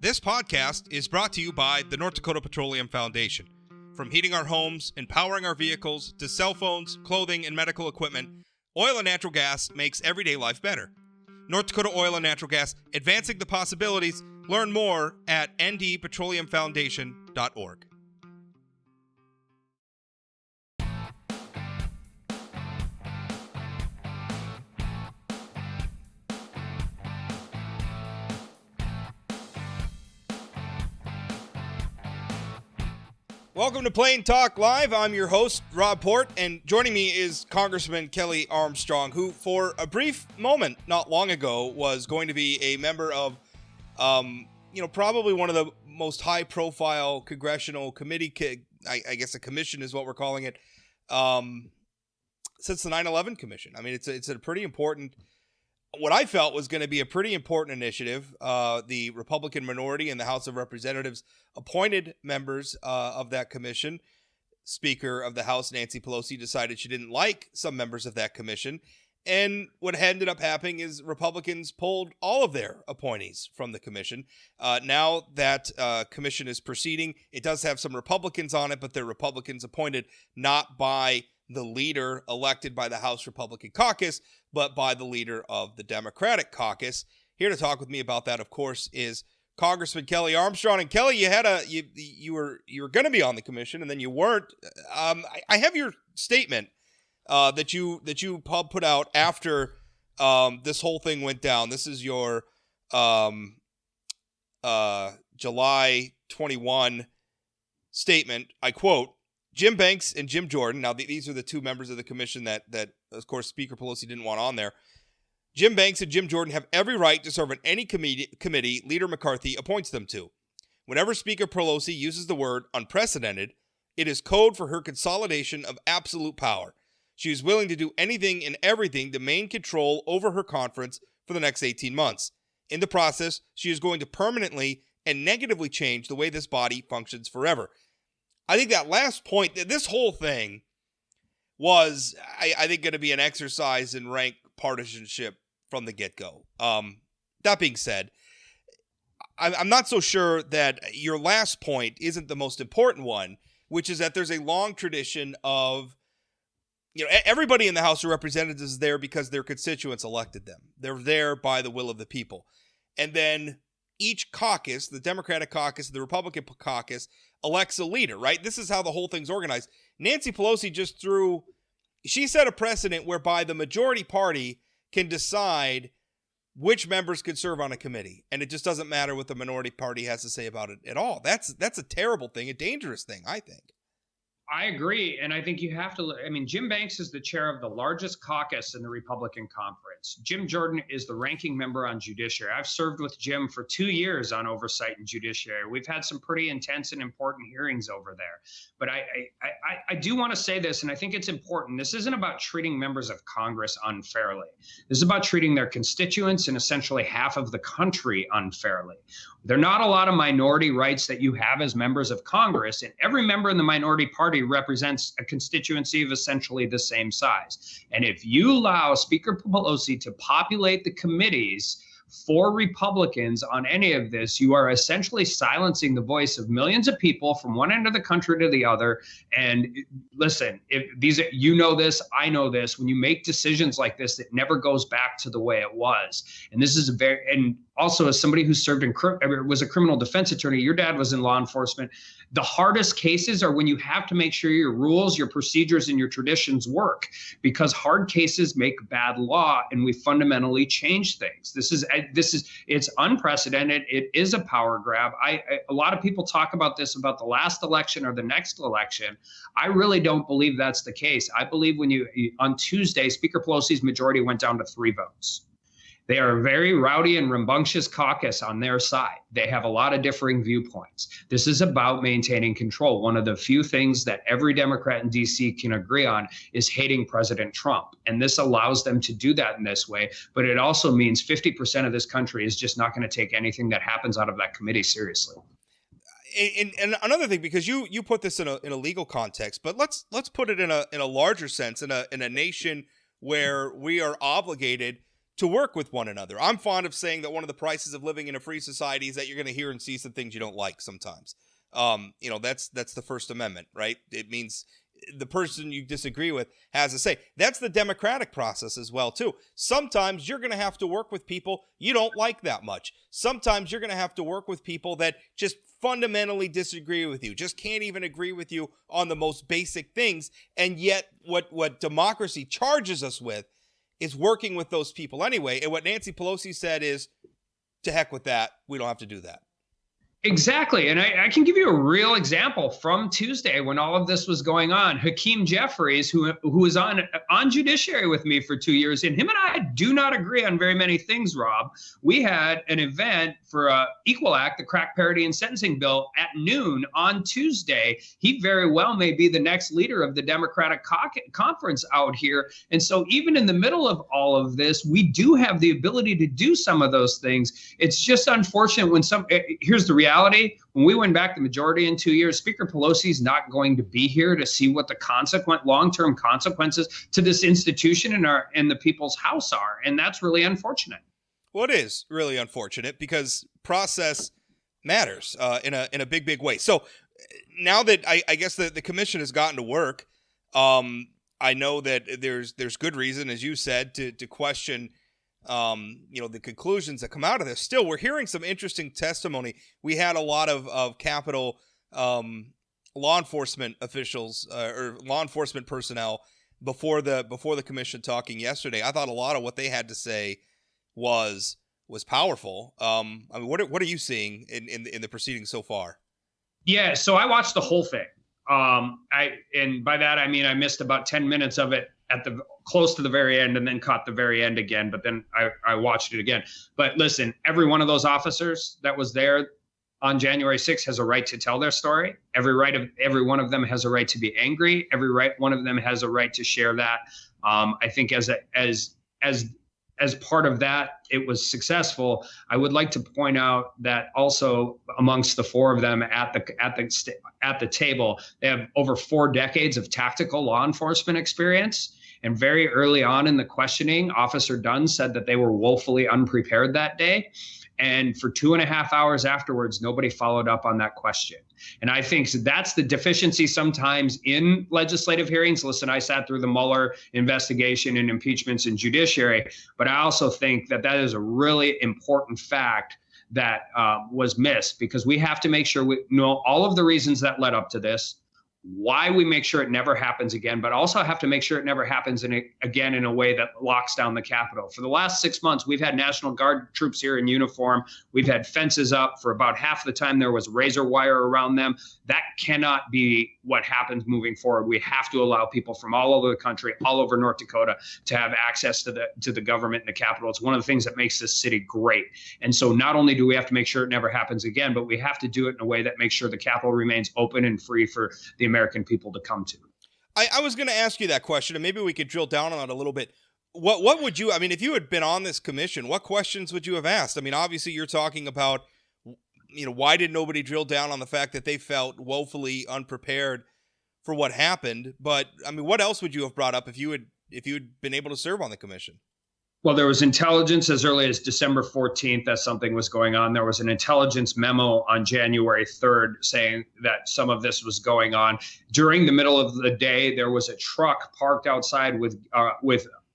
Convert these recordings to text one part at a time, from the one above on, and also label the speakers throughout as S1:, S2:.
S1: This podcast is brought to you by the North Dakota Petroleum Foundation. From heating our homes and powering our vehicles to cell phones, clothing, and medical equipment, oil and natural gas makes everyday life better. North Dakota Oil and Natural Gas, advancing the possibilities. Learn more at ndpetroleumfoundation.org. Welcome to Plain Talk Live. I'm your host, Rob Port, and joining me is Congressman Kelly Armstrong, who for a brief moment not long ago was going to be a member of, probably one of the most high-profile congressional committee, I guess a commission is what we're calling it, since the 9/11 Commission. I mean, it's a pretty important, what I felt was going to be a pretty important initiative. The Republican minority in the House of Representatives appointed members of that commission. Speaker of the House, Nancy Pelosi, decided she didn't like some members of that commission. And what ended up happening is Republicans pulled all of their appointees from the commission. Now that commission is proceeding, it does have some Republicans on it, but they're Republicans appointed not by the leader elected by the House Republican Caucus, but by the leader of the Democratic Caucus. Here to talk with me about that, of course, is Congressman Kelly Armstrong. And Kelly, you were going to be on the commission, and then you weren't. I have your statement that you put out after this whole thing went down. This is your July 21 statement. I quote, Jim Banks and Jim Jordan. Now, these are the two members of the commission that, of course, Speaker Pelosi didn't want on there. Jim Banks and Jim Jordan have every right to serve on any committee Leader McCarthy appoints them to. Whenever Speaker Pelosi uses the word unprecedented, it is code for her consolidation of absolute power. She is willing to do anything and everything to maintain control over her conference for the next 18 months. In the process, she is going to permanently and negatively change the way this body functions forever. I think that last point, this whole thing was, I think, going to be an exercise in rank partisanship from the get-go. That being said, I'm not so sure that your last point isn't the most important one, which is that there's a long tradition of, everybody in the House of Representatives is there because their constituents elected them. They're there by the will of the people. And then each caucus, the Democratic caucus, the Republican caucus, elects a leader, right? This is how the whole thing's organized. Nancy Pelosi she set a precedent whereby the majority party can decide which members can serve on a committee. And it just doesn't matter what the minority party has to say about it at all. That's a terrible thing, a dangerous thing, I think.
S2: I agree. And I think you have to, Jim Banks is the chair of the largest caucus in the Republican conference. Jim Jordan is the ranking member on judiciary. I've served with Jim for 2 years on oversight and judiciary. We've had some pretty intense and important hearings over there. But I do want to say this, and I think it's important. This isn't about treating members of Congress unfairly. This is about treating their constituents and essentially half of the country unfairly. There are not a lot of minority rights that you have as members of Congress, and every member in the minority party represents a constituency of essentially the same size. And if you allow Speaker Pelosi to populate the committees for Republicans on any of this, you are essentially silencing the voice of millions of people from one end of the country to the other. And listen, if this, I know this, when you make decisions like this, it never goes back to the way it was. And this is and also as somebody who served was a criminal defense attorney, your dad was in law enforcement. The hardest cases are when you have to make sure your rules, your procedures, and your traditions work, because hard cases make bad law, and we fundamentally change things. It's unprecedented. It is a power grab. A lot of people talk about this, about the last election or the next election. I really don't believe that's the case. I believe on Tuesday, Speaker Pelosi's majority went down to 3 votes. They are a very rowdy and rambunctious caucus on their side. They have a lot of differing viewpoints. This is about maintaining control. One of the few things that every Democrat in D.C. can agree on is hating President Trump. And this allows them to do that in this way. But it also means 50% of this country is just not going to take anything that happens out of that committee seriously.
S1: And another thing, because you put this in a legal context, but let's put it in a larger sense, in a nation where we are obligated to work with one another. I'm fond of saying that one of the prices of living in a free society is that you're going to hear and see some things you don't like sometimes. That's the First Amendment, right? It means the person you disagree with has a say. That's the democratic process as well, too. Sometimes you're going to have to work with people you don't like that much. Sometimes you're going to have to work with people that just fundamentally disagree with you, just can't even agree with you on the most basic things. And yet what democracy charges us with is working with those people anyway. And what Nancy Pelosi said is, to heck with that. We don't have to do that.
S2: Exactly. And I can give you a real example from Tuesday when all of this was going on. Hakeem Jeffries, who was on Judiciary with me for 2 years, and him and I do not agree on very many things, Rob. We had an event for Equal Act, the crack parity and sentencing bill, at noon on Tuesday. He very well may be the next leader of the Democratic conference out here. And so even in the middle of all of this, we do have the ability to do some of those things. It's just unfortunate when here's the reality. When we win back the majority in 2 years, Speaker Pelosi is not going to be here to see what the long-term consequences to this institution and the people's house are. And that's really unfortunate.
S1: Well, it is really unfortunate because process matters in a big, big way. So now that I guess the commission has gotten to work, I know that there's good reason, as you said, to question the conclusions that come out of this. Still, we're hearing some interesting testimony. We had a lot of Capitol law enforcement officials or law enforcement personnel before the commission talking yesterday. I thought a lot of what they had to say was powerful. I mean, what are you seeing in the proceedings so far?
S2: Yeah, so I watched the whole thing. And by that I mean I missed about 10 minutes of it at the close to the very end and then caught the very end again, but then I watched it again. But listen, every one of those officers that was there on January 6th has a right to tell their story. Every one of them has a right to be angry. One of them has a right to share that. I think as part of that, it was successful. I would like to point out that also amongst the four of them at the table, they have over 4 decades of tactical law enforcement experience. And very early on in the questioning, Officer Dunn said that they were woefully unprepared that day. And for 2.5 hours afterwards, nobody followed up on that question. And I think that's the deficiency sometimes in legislative hearings. Listen, I sat through the Mueller investigation and impeachments in judiciary, but I also think that is a really important fact that was missed, because we have to make sure we know all of the reasons that led up to this, why we make sure it never happens again, but also have to make sure it never happens again in a way that locks down the Capitol. For the last 6 months, we've had National Guard troops here in uniform. We've had fences up. For about half the time, there was razor wire around them. That cannot be what happens moving forward. We have to allow people from all over the country, all over North Dakota, to have access to the government and the Capitol. It's one of the things that makes this city great. And so not only do we have to make sure it never happens again, but we have to do it in a way that makes sure the Capitol remains open and free for the American people to come to.
S1: I was going to ask you that question, and maybe we could drill down on it a little bit. What would you, I mean, if you had been on this commission, what questions would you have asked? I mean, obviously you're talking about, why did nobody drill down on the fact that they felt woefully unprepared for what happened? But I mean, what else would you have brought up if you had been able to serve on the commission?
S2: Well, there was intelligence as early as December 14th that something was going on. There was an intelligence memo on January 3rd saying that some of this was going on. During the middle of the day, there was a truck parked outside with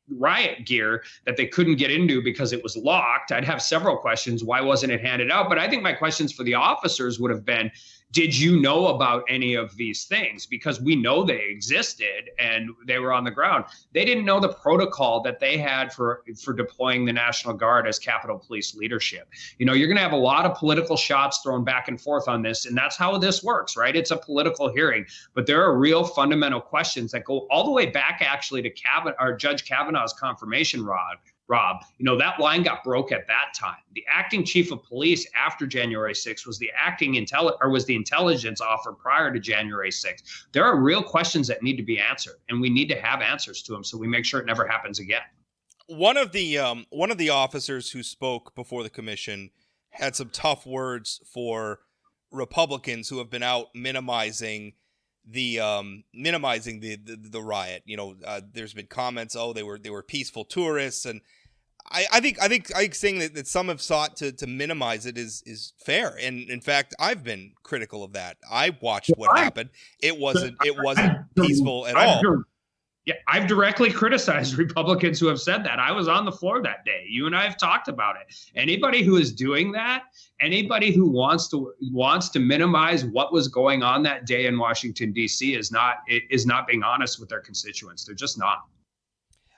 S2: riot gear that they couldn't get into because it was locked. I'd have several questions. Why wasn't it handed out? But I think my questions for the officers would have been, did you know about any of these things? Because we know they existed and they were on the ground. They didn't know the protocol that they had for deploying the National Guard as Capitol Police leadership. You're going to have a lot of political shots thrown back and forth on this, and that's how this works, right? It's a political hearing, but there are real fundamental questions that go all the way back actually to Judge Kavanaugh's confirmation, Rob, that line got broke at that time. The acting chief of police after January 6th was the intelligence offer prior to January 6th. There are real questions that need to be answered, and we need to have answers to them so we make sure it never happens again.
S1: One of the officers who spoke before the commission had some tough words for Republicans who have been out minimizing the riot. There's been comments, they were peaceful tourists, and I think saying that some have sought to minimize it is fair, and in fact, I've been critical of that. I watched what happened. It wasn't peaceful at all.
S2: Yeah, I've directly criticized Republicans who have said that. I was on the floor that day. You and I have talked about it. Anybody who is doing that, anybody who wants to minimize what was going on that day in Washington, D.C. is not being honest with their constituents. They're just not.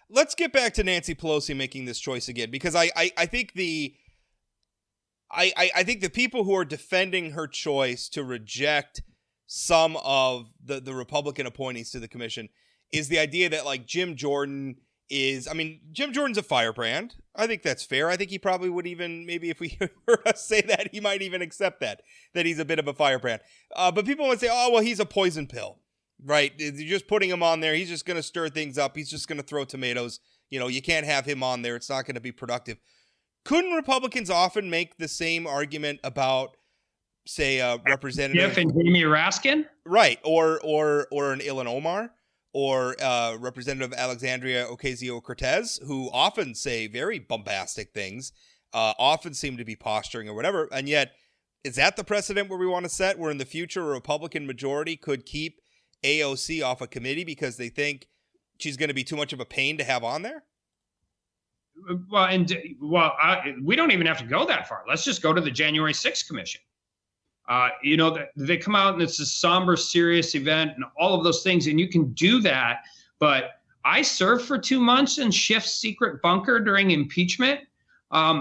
S1: Let's get back to Nancy Pelosi making this choice again, because I think I think the people who are defending her choice to reject some of the Republican appointees to the commission is the idea that, like, Jim Jordan's a firebrand. I think that's fair. I think he probably would even, maybe if we heard us say that, he might even accept that he's a bit of a firebrand. But people would say, oh, well, he's a poison pill, right? You're just putting him on there. He's just going to stir things up. He's just going to throw tomatoes. You can't have him on there. It's not going to be productive. Couldn't Republicans often make the same argument about, say, Representative
S2: Jeff and Jamie Raskin?
S1: Right. Or an Ilhan Omar? Or Representative Alexandria Ocasio-Cortez, who often say very bombastic things, often seem to be posturing or whatever. And yet, is that the precedent where we want to set, where in the future a Republican majority could keep AOC off a committee because they think she's going to be too much of a pain to have on there?
S2: We don't even have to go that far. Let's just go to the January 6th Commission. They come out and it's a somber, serious event and all of those things, and you can do that. But I served for 2 months in Schiff's secret bunker during impeachment.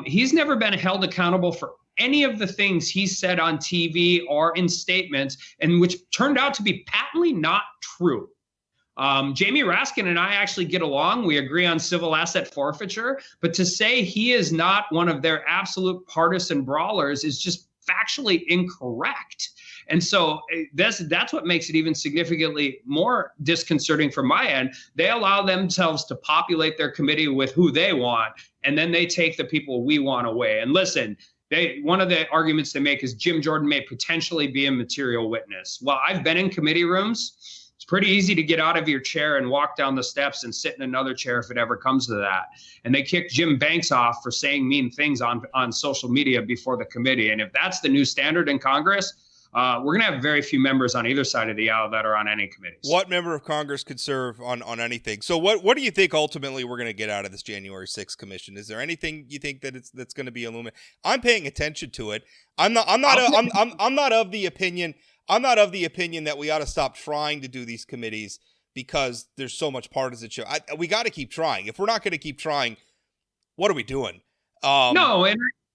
S2: He's never been held accountable for any of the things he said on TV or in statements, and which turned out to be patently not true. Jamie Raskin and I actually get along. We agree on civil asset forfeiture, but to say he is not one of their absolute partisan brawlers is just factually incorrect. And so that's what makes it even significantly more disconcerting from my end. They allow themselves to populate their committee with who they want, and then they take the people we want away. And listen, one of the arguments they make is Jim Jordan may potentially be a material witness. Well, I've been in committee rooms. It's pretty easy to get out of your chair and walk down the steps and sit in another chair if it ever comes to that. And they kicked Jim Banks off for saying mean things on social media before the committee. And if that's the new standard in Congress, we're going to have very few members on either side of the aisle that are on any committees.
S1: What member of Congress could serve on anything? So what do you think ultimately we're going to get out of this January 6th commission? Is there anything you think that's going to be illuminated? I'm paying attention to it. I'm not of the opinion that we ought to stop trying to do these committees because there's so much partisanship. We got to keep trying. If we're not going to keep trying, what are we doing?
S2: No,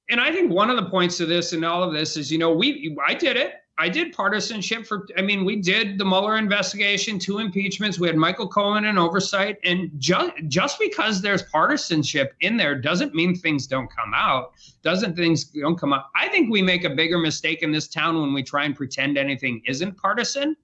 S2: and I think one of the points of this and all of this is, I did it. I did partisanship we did the Mueller investigation, 2 impeachments. We had Michael Cohen in oversight. And just because there's partisanship in there doesn't mean things don't come out. I think we make a bigger mistake in this town when we try and pretend anything isn't partisan.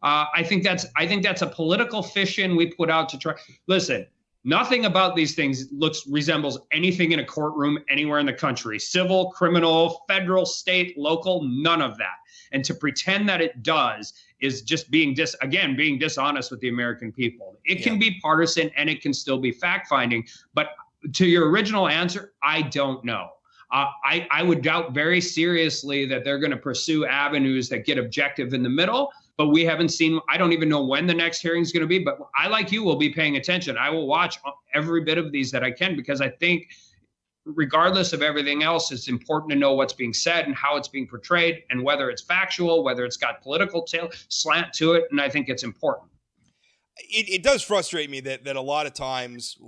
S2: I think that's a political fiction we put out to try. Listen, nothing about these things resembles anything in a courtroom anywhere in the country. Civil, criminal, federal, state, local, none of that. And to pretend that it does is just being dishonest with the American people. It can be partisan and it can still be fact-finding. But to your original answer, I don't know. I would doubt very seriously that they're going to pursue avenues that get objective in the middle. But we haven't seen, I don't even know when the next hearing is going to be. But I, like you, will be paying attention. I will watch every bit of these that I can, because I think regardless of everything else, it's important to know what's being said and how it's being portrayed and whether it's factual, whether it's got political slant to it. And I think it's important.
S1: It does frustrate me that a lot of times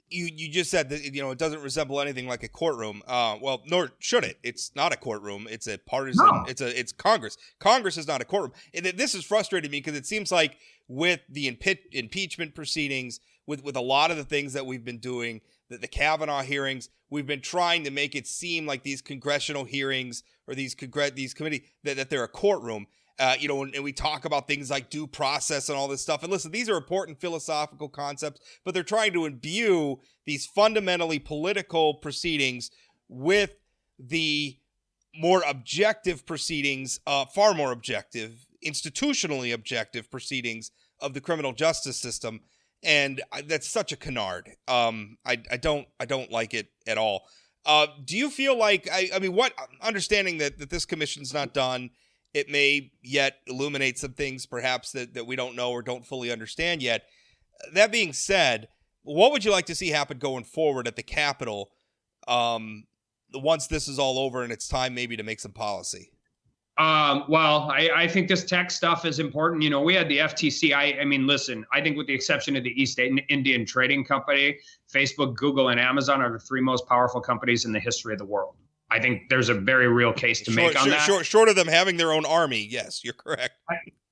S1: you just said that, it doesn't resemble anything like a courtroom. Well, nor should it. It's not a courtroom. It's a partisan. No. It's Congress. Congress is not a courtroom. And this is frustrating me because it seems like with the impeachment proceedings, with a lot of the things that we've been doing, the Kavanaugh hearings, we've been trying to make it seem like these congressional hearings or these committee that they're a courtroom. And we talk about things like due process and all this stuff. And listen, these are important philosophical concepts, but they're trying to imbue these fundamentally political proceedings with the more objective proceedings, far more objective, institutionally objective proceedings of the criminal justice system. And that's such a canard. I don't like it at all. Do you feel like, I mean, what, understanding that this commission's not done, it may yet illuminate some things perhaps that we don't know or don't fully understand yet. That being said, what would you like to see happen going forward at the Capitol once this is all over and it's time maybe to make some policy?
S2: Well, I think this tech stuff is important. You know, we had the FTC. I mean, listen, I think with the exception of the East Indian Trading Company, Facebook, Google, and Amazon are the three most powerful companies in the history of the world. I think there's a very real case to make on that.
S1: Short of them having their own army, yes, you're correct.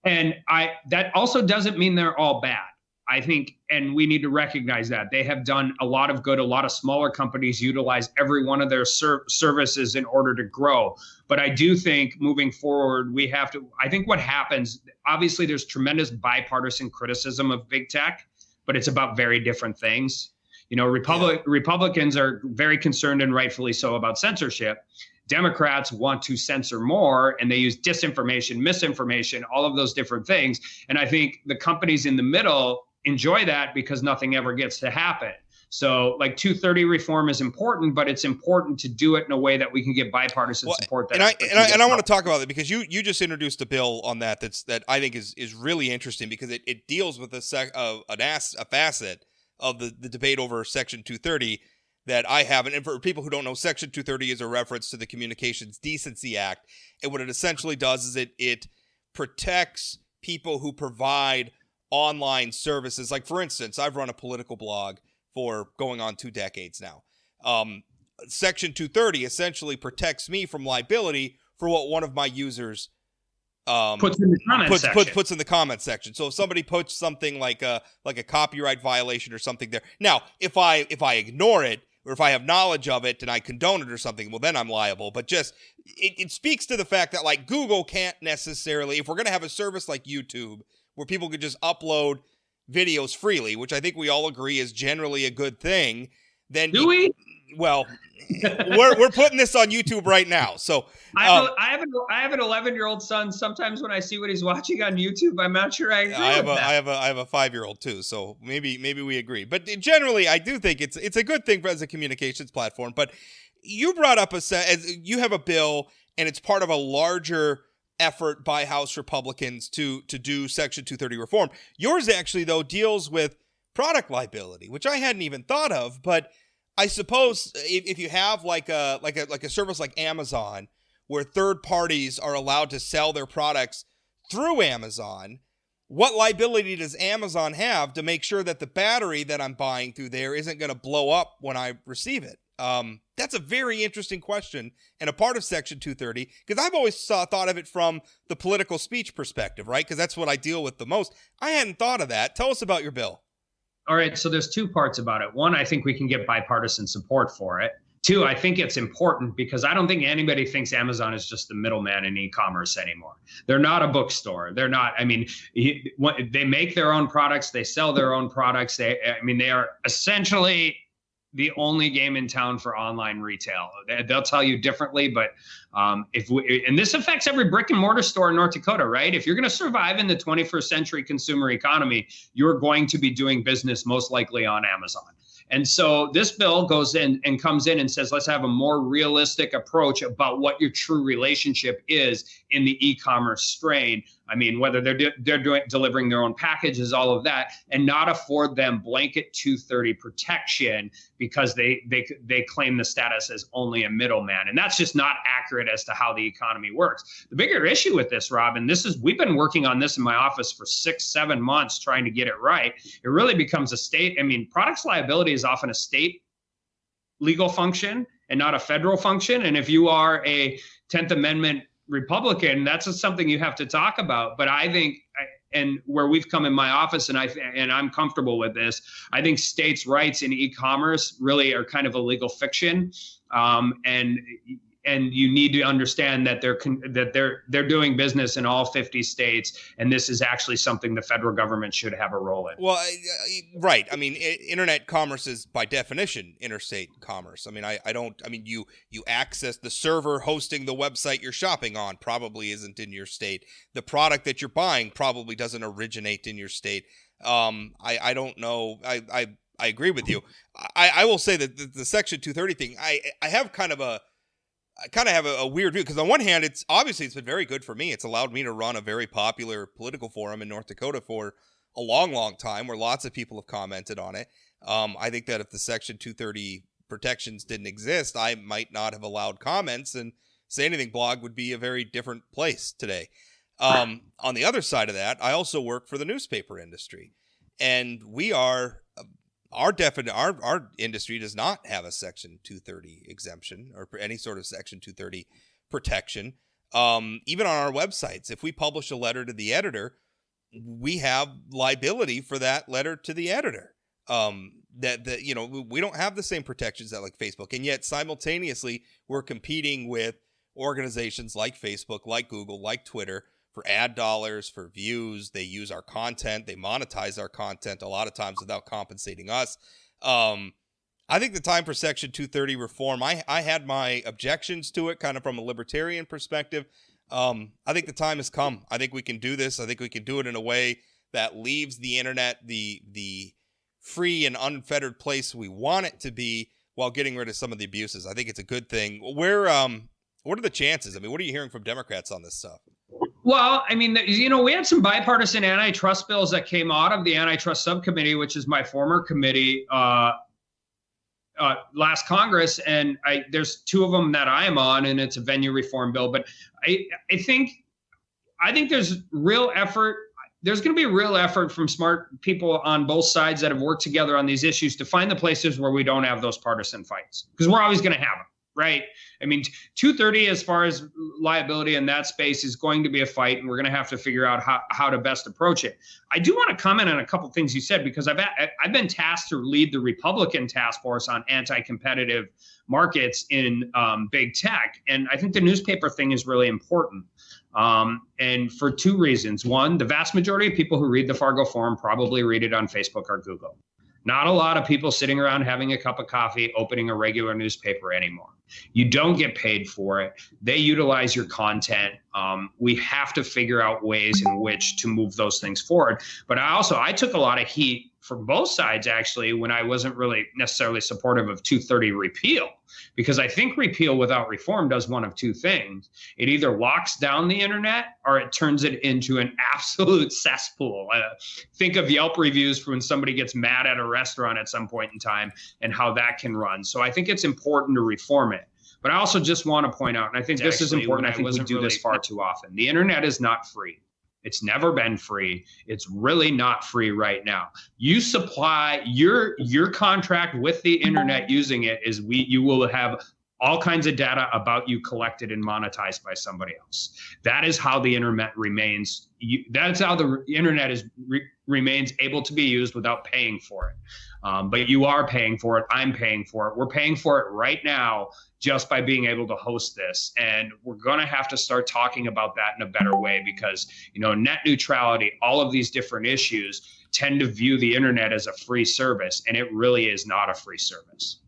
S2: That also doesn't mean they're all bad. I think, and we need to recognize that they have done a lot of good. A lot of smaller companies utilize every one of their services in order to grow. But I do think moving forward, we have to, I think what happens, obviously there's tremendous bipartisan criticism of big tech, but it's about very different things. You know, Republicans are very concerned, and rightfully so, about censorship. Democrats want to censor more, and they use disinformation, misinformation, all of those different things. And I think the companies in the middle enjoy that because nothing ever gets to happen. So like 230 reform is important, but it's important to do it in a way that we can get bipartisan support.
S1: And I want to talk about it because you just introduced a bill on that that I think is really interesting because it deals with a facet of the debate over Section 230 that I haven't. And for people who don't know, Section 230 is a reference to the Communications Decency Act. And what it essentially does is it protects people who provide online services. Like, for instance, I've run a political blog for going on 2 decades now. Section 230 essentially protects me from liability for what one of my users puts in the comment section. So if somebody puts something like a copyright violation or something there. Now, if I ignore it, or if I have knowledge of it and I condone it or something, well, then I'm liable. But just, it speaks to the fact that, like, Google can't necessarily, if we're going to have a service like YouTube where people could just upload videos freely, which I think we all agree is generally a good thing, then we? Well, we're putting this on YouTube right now. So
S2: I have an 11-year-old son. Sometimes when I see what he's watching on YouTube, I'm not sure I agree with that.
S1: I have a 5-year-old too. So maybe we agree. But generally, I do think it's a good thing as a communications platform. But you brought up you have a bill, and it's part of a larger effort by House Republicans to do Section 230 reform. Yours actually, though, deals with product liability, which I hadn't even thought of. But I suppose if you have like a service like Amazon, where third parties are allowed to sell their products through Amazon, what liability does Amazon have to make sure that the battery that I'm buying through there isn't going to blow up when I receive it? That's a very interesting question and a part of Section 230, because I've always thought of it from the political speech perspective, right? Because that's what I deal with the most. I hadn't thought of that. Tell us about your bill.
S2: All right, so there's 2 parts about it. One, I think we can get bipartisan support for it. 2, I think it's important because I don't think anybody thinks Amazon is just the middleman in e-commerce anymore. They're not a bookstore. They're not, I mean, they make their own products. They sell their own products. They are essentially the only game in town for online retail. They'll tell you differently, but and this affects every brick and mortar store in North Dakota, right? If you're going to survive in the 21st century consumer economy, you're going to be doing business most likely on Amazon. And so this bill goes in and comes in and says, let's have a more realistic approach about what your true relationship is in the e-commerce strain. I mean, whether they're delivering their own packages, all of that, and not afford them blanket 230 protection because they claim the status as only a middleman. And that's just not accurate as to how the economy works. The bigger issue with this, Rob, and we've been working on this in my office for 6-7 months trying to get it right. It really becomes a state. I mean, products liability is often a state legal function and not a federal function. And if you are a 10th Amendment Republican, that's something you have to talk about. But I think, and where we've come in my office, and I'm comfortable with this, I think states' rights in e-commerce really are kind of a legal fiction, and you need to understand that they're doing business in all 50 states, and this is actually something the federal government should have a role in.
S1: Well, right. I mean, internet commerce is by definition interstate commerce. I mean, you access the server hosting the website you're shopping on probably isn't in your state. The product that you're buying probably doesn't originate in your state. I don't know. I agree with you. I will say that the Section 230 thing, I have kind of a weird view, because on one hand, it's been very good for me. It's allowed me to run a very popular political forum in North Dakota for a long time, where lots of people have commented on it. I think that if the Section 230 protections didn't exist, I might not have allowed comments, and Say Anything blog would be a very different place today. On the other side of that, I also work for the newspaper industry, and our industry does not have a Section 230 exemption or any sort of Section 230 protection. Even on our websites, if we publish a letter to the editor, we have liability for that letter to the editor. We don't have the same protections that like Facebook, and yet simultaneously we're competing with organizations like Facebook, like Google, like Twitter for ad dollars, for views. They use our content, they monetize our content a lot of times without compensating us. I think the time for Section 230 reform, I had my objections to it kind of from a libertarian perspective. I think the time has come. I think we can do this. I think we can do it in a way that leaves the internet the free and unfettered place we want it to be, while getting rid of some of the abuses. I think it's a good thing. What are the chances? I mean, what are you hearing from Democrats on this stuff?
S2: Well, I mean, we had some bipartisan antitrust bills that came out of the antitrust subcommittee, which is my former committee, last Congress, and there's two of them that I'm on, and it's a venue reform bill. But I think there's real effort. There's going to be a real effort from smart people on both sides that have worked together on these issues to find the places where we don't have those partisan fights, because we're always going to have them. Right. I mean, 230 as far as liability in that space is going to be a fight, and we're going to have to figure out how to best approach it. I do want to comment on a couple of things you said, because I've been tasked to lead the Republican task force on anti-competitive markets in big tech. And I think the newspaper thing is really important. And for two reasons. One, the vast majority of people who read the Fargo Forum probably read it on Facebook or Google. Not a lot of people sitting around having a cup of coffee, opening a regular newspaper anymore. You don't get paid for it. They utilize your content. We have to figure out ways in which to move those things forward. But I took a lot of heat from both sides, actually, when I wasn't really necessarily supportive of 230 repeal, because I think repeal without reform does one of two things. It either locks down the internet or it turns it into an absolute cesspool. Think of Yelp reviews for when somebody gets mad at a restaurant at some point in time and how that can run. So I think it's important to reform it. But I also just want to point out, and I think this is important, I think we do this far too often. The internet is not free. It's never been free. It's really not free right now. You supply your contract with the internet using it is you will have all kinds of data about you collected and monetized by somebody else. That is how the internet remains. That's how the internet remains able to be used without paying for it. But you are paying for it. I'm paying for it. We're paying for it right now just by being able to host this. And we're going to have to start talking about that in a better way, because, net neutrality, all of these different issues tend to view the internet as a free service, and it really is not a free service.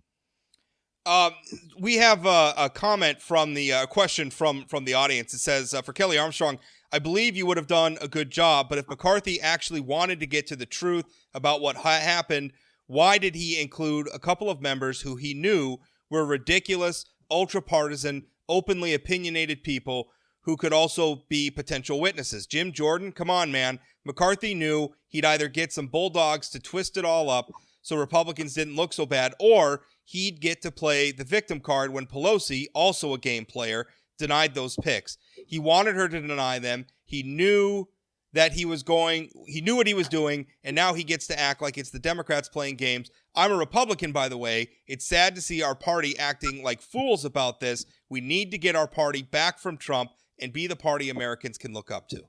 S1: We have a comment from the question from the audience. It says, for Kelly Armstrong, I believe you would have done a good job, but if McCarthy actually wanted to get to the truth about what happened, why did he include a couple of members who he knew were ridiculous, ultra-partisan, openly opinionated people who could also be potential witnesses? Jim Jordan, come on, man. McCarthy knew he'd either get some bulldogs to twist it all up so Republicans didn't look so bad, or he'd get to play the victim card when Pelosi, also a game player, denied those picks. He wanted her to deny them. He knew that he knew what he was doing, and now he gets to act like it's the Democrats playing games. I'm a Republican, by the way. It's sad to see our party acting like fools about this. We need to get our party back from Trump and be the party Americans can look up to.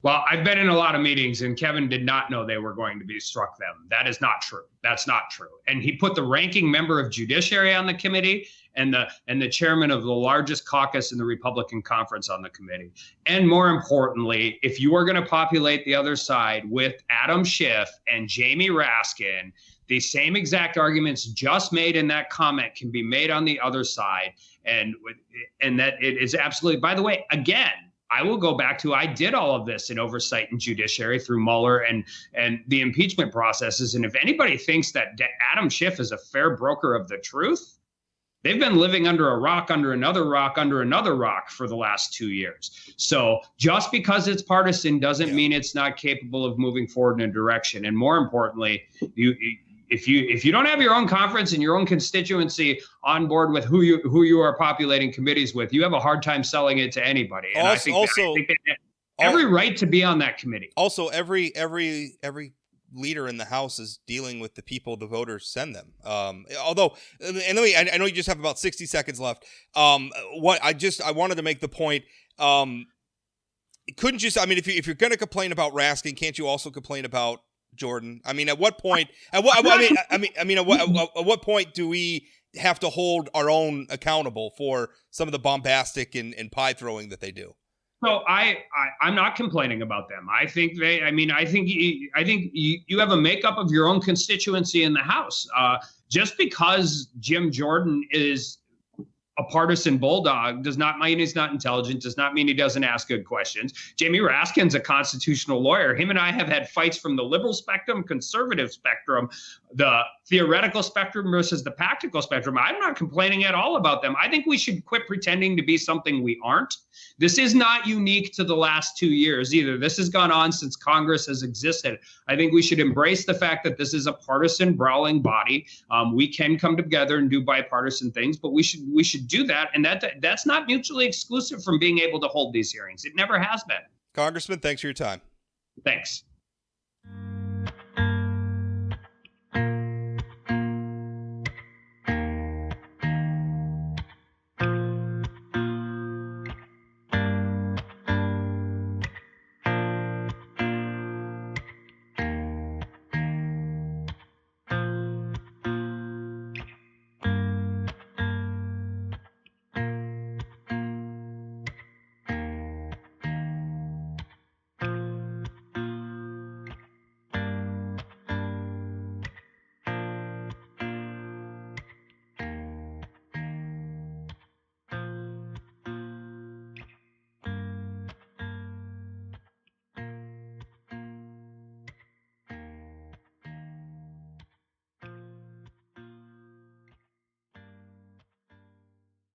S2: Well, I've been in a lot of meetings, and Kevin did not know they were going to be struck them. That is not true. That's not true. And he put the ranking member of Judiciary on the committee and the chairman of the largest caucus in the Republican conference on the committee. And more importantly, if you are going to populate the other side with Adam Schiff and Jamie Raskin, the same exact arguments just made in that comment can be made on the other side. And that it is absolutely, by the way, again, I will go back to, I did all of this in oversight and judiciary through Mueller and the impeachment processes. And if anybody thinks that Adam Schiff is a fair broker of the truth, they've been living under a rock, under another rock, under another rock for the last 2 years. So just because it's partisan doesn't mean it's not capable of moving forward in a direction. And more importantly, if you don't have your own conference and your own constituency on board with who you are populating committees with, you have a hard time selling it to anybody. And I think they have every right to be on that committee.
S1: Also, every leader in the House is dealing with the people the voters send them. Although, and I know you just have about 60 seconds left. I wanted to make the point. Couldn't you? I mean, if you're going to complain about Raskin, can't you also complain about Jordan? I mean, at what point? At what point do we have to hold our own accountable for some of the bombastic and pie throwing that they do?
S2: So I'm not complaining about them. I think you have a makeup of your own constituency in the House. Just because Jim Jordan is a partisan bulldog does not mean he's not intelligent, does not mean he doesn't ask good questions. Jamie Raskin's a constitutional lawyer. Him and I have had fights from the liberal spectrum, conservative spectrum, the theoretical spectrum versus the practical spectrum. I'm not complaining at all about them. I think we should quit pretending to be something we aren't. This is not unique to the last 2 years either. This has gone on since Congress has existed. I think we should embrace the fact that this is a partisan brawling body. We can come together and do bipartisan things, but we should do that. And that's not mutually exclusive from being able to hold these hearings. It never has been.
S1: Congressman, thanks for your time.
S2: Thanks.